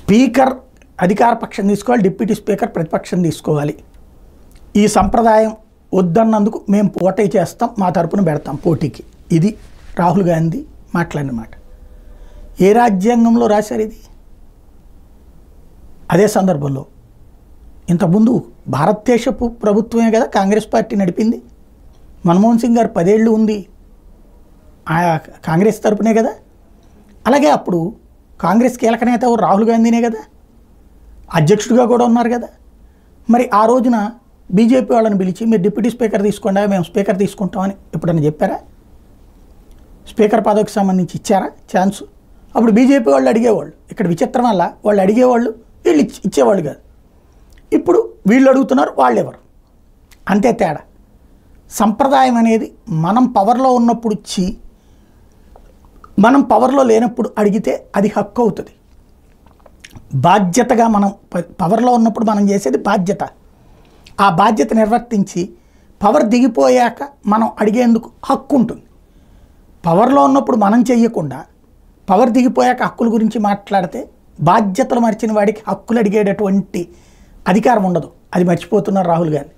Speaker అధికార పక్షం తీసుకోవాలి, డిప్యూటీ స్పీకర్ ప్రతిపక్షం తీసుకోవాలి. ఈ సంప్రదాయం వద్దన్నందుకు మేము పోటీ చేస్తాం, మా తరపున పెడతాం పోటీకి. ఇది రాహుల్ గాంధీ మాట్లాడిన మాట. ఏ రాజ్యాంగంలో రాశారు ఇది? అదే సందర్భంలో ఇంతకుముందు భారతదేశపు ప్రభుత్వమే కదా కాంగ్రెస్ పార్టీ నడిపింది. మన్మోహన్ సింగ్ గారు 10 ఏళ్ళు ఉంది కాంగ్రెస్ తరపునే కదా. అలాగే అప్పుడు కాంగ్రెస్ కీలక నేత రాహుల్ గాంధీనే కదా, అధ్యక్షుడిగా కూడా ఉన్నారు కదా. మరి ఆ రోజున బీజేపీ వాళ్ళని పిలిచి మీరు డిప్యూటీ స్పీకర్ తీసుకోండి, మేము స్పీకర్ తీసుకుంటామని ఎప్పుడన్నా చెప్పారా? స్పీకర్ పదవికి సంబంధించి ఇచ్చారా ఛాన్సు? అప్పుడు బీజేపీ వాళ్ళు అడిగేవాళ్ళు. ఇక్కడ విచిత్రం వల్ల వాళ్ళు అడిగేవాళ్ళు, వీళ్ళు ఇచ్చేవాళ్ళు కాదు. ఇప్పుడు వీళ్ళు అడుగుతున్నారు, వాళ్ళు ఎవరు, అంతే తేడా. సంప్రదాయం అనేది మనం పవర్లో ఉన్నప్పుడు ఇచ్చి మనం పవర్లో లేనప్పుడు అడిగితే అది హక్కు అవుతుంది. బాధ్యతగా మనం పవర్లో ఉన్నప్పుడు మనం చేసేది బాధ్యత. ఆ బాధ్యత నిర్వర్తించి పవర్ దిగిపోయాక మనం అడిగేందుకు హక్కు ఉంటుంది. పవర్లో ఉన్నప్పుడు మనం చెయ్యకుండా పవర్ దిగిపోయాక హక్కుల గురించి మాట్లాడితే బాధ్యతలు మర్చిన వాడికి హక్కులు అడిగేటటువంటి అధికారం ఉండదు. అది మర్చిపోతున్నారు రాహుల్ గాంధీ.